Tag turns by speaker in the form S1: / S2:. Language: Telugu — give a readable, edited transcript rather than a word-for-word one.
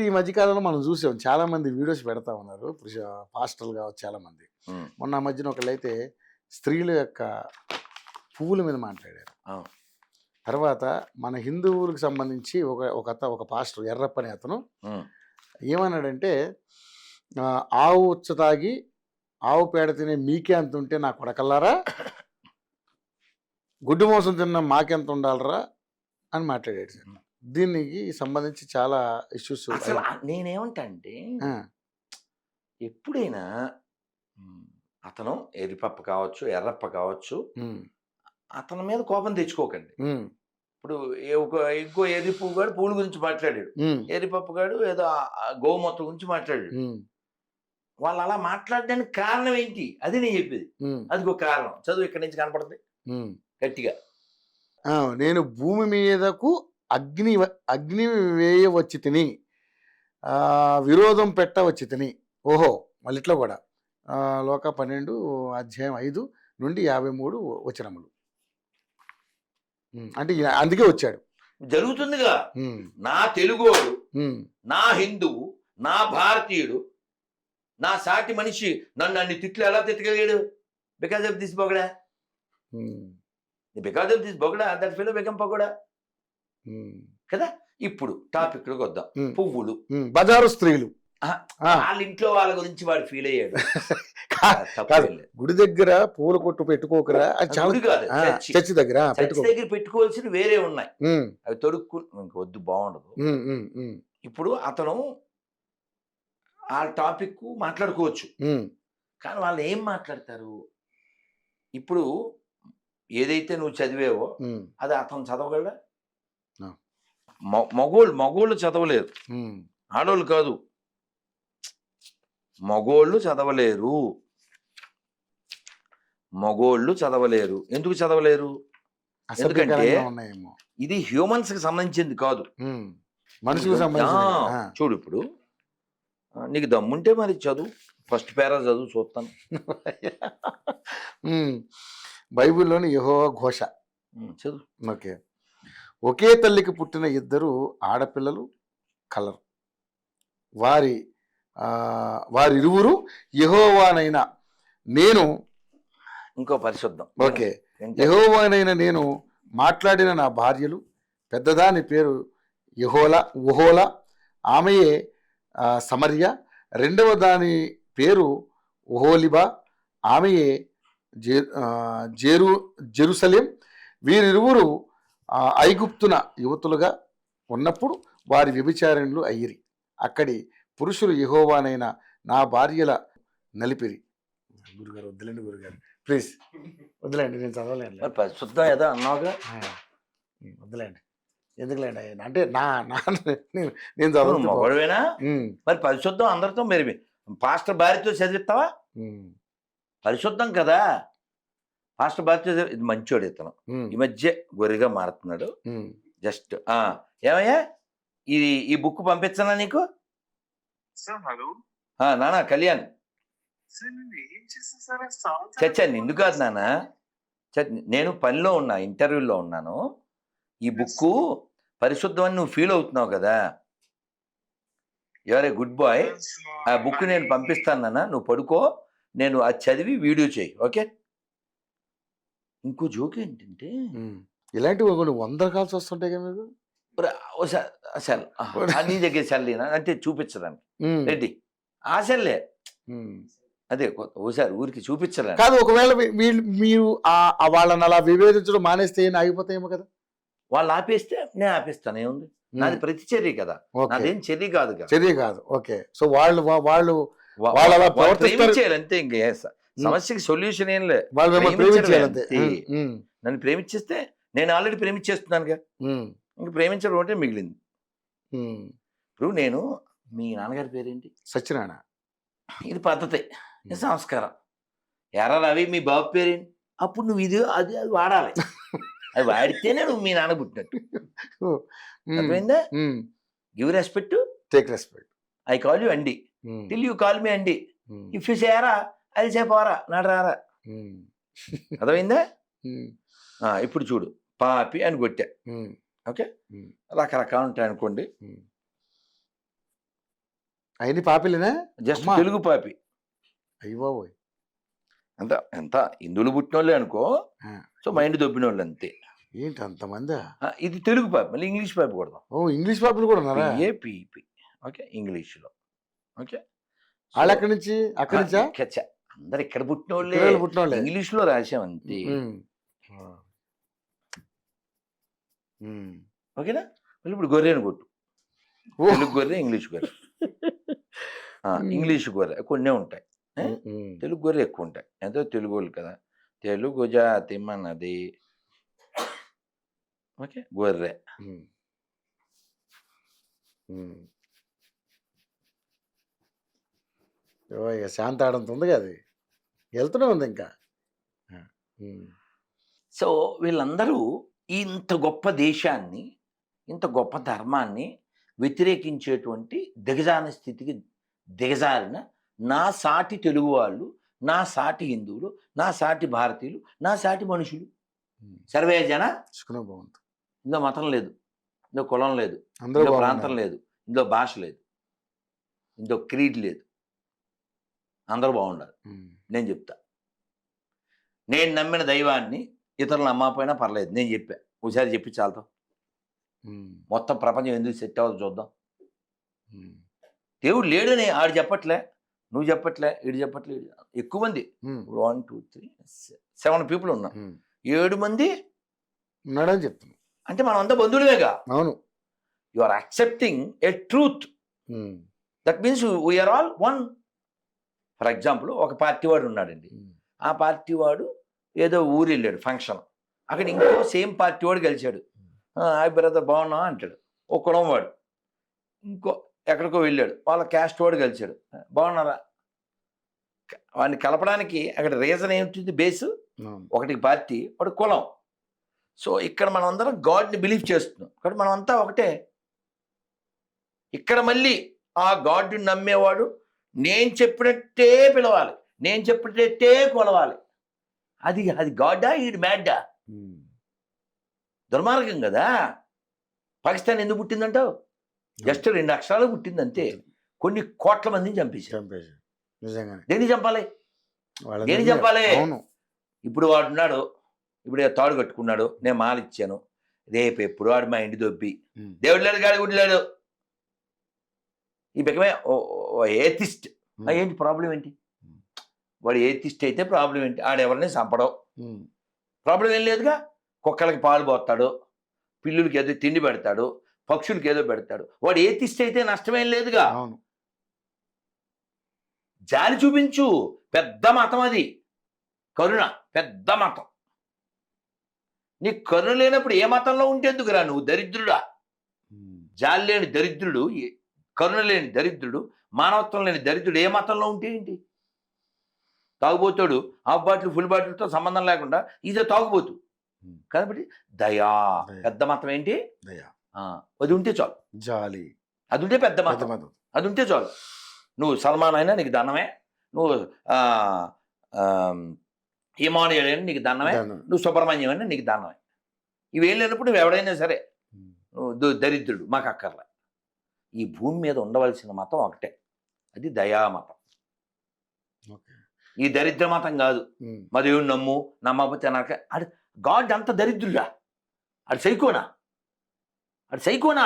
S1: ఈ మధ్యకాలంలో మనం చూసాం చాలా మంది వీడియోస్ పెడతా ఉన్నారు పాస్టర్లు కావచ్చు చాలా మంది. మొన్న ఆ మధ్యన ఒకళ్ళైతే స్త్రీల యొక్క పువ్వుల మీద మాట్లాడారు. తర్వాత మన హిందువులకు సంబంధించి ఒక పాస్టర్ ఎర్రప్ప అనే అతను ఏమన్నాడంటే, ఆవు ఉచ్చ తాగి ఆవు పేడ తినే మీకే అంత ఉంటే నా కొడకల్లారా, గుడ్డు మోసం తిన్న మాకెంత ఉండాలరా అని మాట్లాడాడు సార్. దీనికి సంబంధించి చాలా ఇష్యూస్.
S2: అసలు నేనేమంటా అంటే, ఎప్పుడైనా అతను ఎరిపప్ప కావచ్చు, ఎర్రప్ప కావచ్చు, అతని మీద కోపం తెచ్చుకోకండి. ఇప్పుడు ఇంకో ఎరిపు గాడు పూల గురించి మాట్లాడాడు, ఎరిపప్పు గాడు ఏదో గోమూత్రం గురించి మాట్లాడాడు. వాళ్ళు అలా మాట్లాడడానికి కారణం ఏంటి? అది నేను చెప్పేది. అది ఒక కారణం. చదువు ఇక్కడి నుంచి కనపడుతుంది గట్టిగా.
S1: నేను భూమి మీదకు అగ్ని వేయవచ్చి తిని, విరోధం పెట్టవచ్చి తిని. ఓహో, మళ్ళీ ఇట్లా కూడా లోక 12:5 నుండి 53 వచనములు. అంటే అందుకే వచ్చాడు.
S2: జరుగుతుందిగా. నా తెలుగోడు, నా హిందువు, నా భారతీయుడు, నా సాటి మనిషి నన్ను అన్ని తిట్లు ఎలా తిట్టగలిగాడు? బికాజ్ ఆఫ్ దిస్ బొగడా. బికాజ్ ఆఫ్ దిస్ బొగడా దట్ ఫెలో బికమ్ పకోడా కదా. ఇప్పుడు టాపిక్ లోకి వద్దాం. పువ్వులు,
S1: బజారు స్త్రీలు.
S2: వాళ్ళ ఇంట్లో వాళ్ళ గురించి వాడు ఫీల్ అయ్యాడు.
S1: గుడి దగ్గర పూల కొట్టు పెట్టుకోకరా,
S2: గుడి కాదు,
S1: చర్చి దగ్గర
S2: పెట్టుకోవాల్సిన వేరే ఉన్నాయి. అవి తొడుక్కు వద్దు, బాగుండదు. ఇప్పుడు అతను ఆ టాపిక్ మాట్లాడుకోవచ్చు, కానీ వాళ్ళు ఏం మాట్లాడతారు? ఇప్పుడు ఏదైతే నువ్వు చదివేవో అది అతను చదవగలడా? మగోళ్ళు చదవలేరు, ఆడోళ్ళు కాదు, మగోళ్ళు చదవలేరు. ఎందుకు చదవలేరు? ఎందుకంటే ఇది హ్యూమన్స్ కి సంబంధించింది కాదు,
S1: మనుషులకు సంబంధించింది.
S2: చూడు, ఇప్పుడు నీకు దమ్ముంటే మరి చదువు, ఫస్ట్ పేరా చదువు, చూస్తాను.
S1: బైబిల్లోని యెహోవా ఘోష
S2: చదువు.
S1: ఓకే. ఒకే తల్లికి పుట్టిన 2 ఆడపిల్లలు కలరు, వారిరువురు యెహోవానైన నేను.
S2: ఇంకో పరిశుద్ధం.
S1: ఓకే. యెహోవానైన నేను మాట్లాడిన నా భార్యలు, పెద్దదాని పేరు ఒహోలా, ఆమెయే సమర్య. రెండవ దాని పేరు ఒహోలిబా, ఆమెయే జెరూసలేం. వీరిరువురు ఐగుప్తున యువతులుగా ఉన్నప్పుడు వారి వ్యభిచారణలు అయ్యిరి. అక్కడి పురుషులు యెహోవానైన నా భార్యల నలిపిరి. గురుగారు వద్దులేండి, గురుగారు ప్లీజ్ వద్దులేండి, నేను చదవలేండి.
S2: పరిశుద్ధం ఏదో అన్నావుగా,
S1: వద్దులేండి, ఎందుకులేండి. అంటే నేను చదవలేనా?
S2: మరి పరిశుద్ధం అందరితో మరి పాస్టర్ భార్యతో చదివిస్తావా? పరిశుద్ధం కదా, పాస్టర్ భార్యతో. ఇది మంచోడు ఇతను, ఈ మధ్య గొర్రెగా మారుతున్నాడు. జస్ట్ ఏమయ్యా, ఈ బుక్ పంపించనా నీకు? నానా కళ్యాణ్, చచ్చా నిందు కాదు నాన్న, నేను పనిలో ఉన్నా, ఇంటర్వ్యూలో ఉన్నాను. ఈ బుక్ పరిశుద్ధం అని నువ్వు ఫీల్ అవుతున్నావు కదా, యువర్ ఏ గుడ్ బాయ్. ఆ బుక్ నేను పంపిస్తాను నాన్న, నువ్వు పడుకో, నేను అది చదివి వీడియో చేయి. ఓకే. ఇంకో జోక్ ఏంటంటే,
S1: ఇలాంటివి 100 కాల్స్ వస్తుంటాయి కదా మీకు.
S2: నీ దగ్గర సెల్లేనా అంటే చూపించడానికి రెడ్డి, ఆ సెల్లే అదే ఓసారి ఊరికి చూపించలేదు
S1: కాదు. ఒకవేళ మీరు వాళ్ళని అలా విభేదించడం మానేస్తే ఆగిపోతాయేమో కదా.
S2: వాళ్ళు ఆపేస్తే నేను ఆపేస్తాను, ఏముంది? నాది ప్రతి చర్య కదా, నాదేం చర్య కాదు.
S1: ఓకే. సో వాళ్ళు
S2: ప్రేమించాలి అంతే, ఇంక సమస్యకి సొల్యూషన్ ఏం లేదు. నన్ను ప్రేమించేస్తే, నేను ఆల్రెడీ ప్రేమించేస్తున్నానుగా, ఇంక ప్రేమించడం ఒకటే మిగిలింది. ఇప్పుడు నేను, మీ నాన్నగారి పేరేంటి?
S1: సత్యనారాయణ.
S2: ఇది పద్ధతి, ఇది సంస్కారం. ఎర్ర రవి, మీ బాబు పేరేంటి? అప్పుడు నువ్వు ఇది అది వాడాలి. అది వాడితేనే నువ్వు మీ నాన్న పుట్టినట్టు. అర్థమైందా? Give respect,
S1: take respect.
S2: I call you అండి, టిల్ యూ కాల్ మీ అండి. ఇఫ్ యూ సేరా అది చెప్పారా నాడరారా. అర్థమైందా? ఇప్పుడు చూడు, పాపి అని కొట్టా. ఓకే, రకరకాలు ఉంటాయి అనుకోండి.
S1: అవన్నీ పాపిలేనా?
S2: జస్ట్
S1: అమ్మా.
S2: తెలుగు పాపి.
S1: అయ్య బాబోయ్.
S2: ఎంత ఎంత హిందువులు పుట్టినోళ్ళే అనుకో,
S1: ఆ.
S2: సో మైండ్ దొబ్బినోళ్ళు అంతే.
S1: ఏంటి అంతమందా?
S2: ఇది తెలుగు పాపి, మళ్ళీ ఇంగ్లీష్ పాపి కొడదాం.
S1: ఓ ఇంగ్లీష్ పాపులు కూడా ఉన్నారా?
S2: పిఏపి. ఓకే, ఇంగ్లీష్లో. ఓకే,
S1: వాళ్ళు ఎక్కడి నుంచి? అక్కడి నుంచా?
S2: అందరు ఇక్కడ పుట్టినోళ్ళే,
S1: పిల్లలు పుట్టినోళ్ళే.
S2: ఇంగ్లీష్లో రాసాం అంతే. ఓకేనా? మళ్ళీ ఇప్పుడు గొర్రెను కొట్టు.
S1: ఓ.
S2: తెలుగు గొర్రె, ఇంగ్లీష్ గొర్రె. ఇంగ్లీష్ గొర్రె కొన్నే ఉంటాయి, తెలుగు గొర్రె ఎక్కువ ఉంటాయి. ఎంతో తెలుగు వాళ్ళు కదా, తెలుగు జాతి మనది. ఓకే, గొర్రె.
S1: ఇక శాంత ఆడంత ఉంది కదా, అది వెళ్తూనే ఉంది ఇంకా.
S2: సో వీళ్ళందరూ ఇంత గొప్ప దేశాన్ని, ఇంత గొప్ప ధర్మాన్ని వ్యతిరేకించేటువంటి దిగజారిన స్థితికి దిగజారిన నా సాటి తెలుగు వాళ్ళు, నా సాటి హిందువులు, నా సాటి భారతీయులు, నా సాటి మనుషులు, సర్వే జన
S1: బాగుంది.
S2: ఇందులో మతం లేదు, ఇందులో కులం లేదు,
S1: అందరూ
S2: ఇందులో ప్రాంతం
S1: బాగున్నారు.
S2: లేదు, ఇందులో భాష లేదు, ఇందులో క్రీడ్ లేదు, అందరూ బాగుండాలి. నేను చెప్తా, నేను నమ్మిన దైవాన్ని ఇతరులు నమ్మకపోయినా పర్లేదు, నేను చెప్పా. ఒకసారి చెప్పి చాలతో మొత్తం ప్రపంచం ఎందుకు సెట్ అవ్వదు చూద్దాం. దేవుడు లేడని ఆడు చెప్పట్లే, నువ్వు చెప్పట్లే, ఈడు చెప్పట్లే. ఎక్కువ మంది, 1 2 3 7 పీపుల్ ఉన్నా, 7 మంది
S1: ఉన్నాడని చెప్తున్నా.
S2: అంటే మనం అంతా బంధువులేగా.
S1: అవును.
S2: You are accepting a truth. That means we are all one. For example, ఒక పార్టీ వాడు ఉన్నాడండి, ఆ పార్టీ వాడు ఏదో ఊరు వెళ్ళాడు ఫంక్షన్, అక్కడ ఇంకో సేమ్ పార్టీ వాడు కలిశాడు. హాయ్ బ్రదర్ బాగున్నావా అంటాడు. ఒక కులం వాడు ఇంకో ఎక్కడికో వెళ్ళాడు, వాళ్ళ క్యాస్ట్ వాడు కలిశాడు, బాగున్నారా. వాడిని కలపడానికి అక్కడ రీజన్ ఏమిటి? బేసు ఒకటి పార్టీ, ఒకటి కులం. సో ఇక్కడ మనం అందరం గాడ్ని బిలీవ్ చేస్తున్నాం, ఇక్కడ మనం అంతా ఒకటే. ఇక్కడ మళ్ళీ ఆ గాడ్ని నమ్మేవాడు నేను చెప్పినట్టే పిలవాలి, నేను చెప్పినట్టే కొలవాలి. అది గాడా, ఈడు మ్యాడ్డా? దుర్మార్గం కదా. పాకిస్తాన్ ఎందుకు పుట్టిందంటావు? జస్ట్ 2 అక్షరాలు పుట్టింది అంతే, కొన్ని కోట్ల మందిని చంపేశారు. దేన్ని చంపాలి? దేన్ని చంపాలి? ఇప్పుడు వాడు ఉన్నాడు, ఇప్పుడు తాడు కట్టుకున్నాడు, నేను మాల ఇచ్చాను, రేపు ఎప్పుడు వాడు మా ఇంటి దొబ్బి దేవుడు లేడు, గాడి గుడి లేడు, ఈ బెకమే ఏథిస్ట్. ఏంటి ప్రాబ్లం ఏంటి? వాడు ఏథిస్ట్ అయితే ప్రాబ్లం ఏంటి? ఆడెవరిని చంపడం, ప్రాబ్లం ఏం లేదుగా. కుక్కలకి పాలు పోస్తాడు, పిల్లులకి ఏదో తిండి పెడతాడు, పక్షులకి ఏదో పెడతాడు. వాడు ఏథిస్ట్ అయితే నష్టమేం లేదుగా. జాలి చూపించు. పెద్ద మతం అది, కరుణ పెద్ద మతం. నీకు కరుణ లేనప్పుడు ఏ మతంలో ఉంటేందుకురా నువ్వు? దరిద్రుడా. జాలి లేని దరిద్రుడు, కరుణ లేని దరిద్రుడు, మానవత్వం లేని దరిద్రుడు ఏ మతంలో ఉంటే ఏంటి? తాగుబోతాడు, హాఫ్ బాటిల్ ఫుల్ బాటిల్తో సంబంధం లేకుండా ఇదే తాగుబోతు. కాబట్టి దయా పెద్ద మతం ఏంటి? దయా. అది ఉంటే చాలు. జాలి అది ఉంటే పెద్ద మతం, అది ఉంటే చాలు. నువ్వు సల్మాన్ అయినా నీకు దండమే, నువ్వు ఇమానుయేల్ అయినా నీకు దండమే, నువ్వు సుబ్రహ్మణ్యం అయినా నీకు దండమే. ఇవేం లేనప్పుడు నువ్వు ఎవడైనా సరే నువ్వు దరిద్రుడు, మాకు అక్కర్లే. ఈ భూమి మీద ఉండవలసిన మతం ఒకటే, అది దయామతం. ఈ దరిద్ర మతం కాదు. మా దేవుడు నమ్ము, నమ్మకపోతే నాకు అది గాడ్ అంత దరిద్రుడా? అది సైకోనా? అది సైకోనా?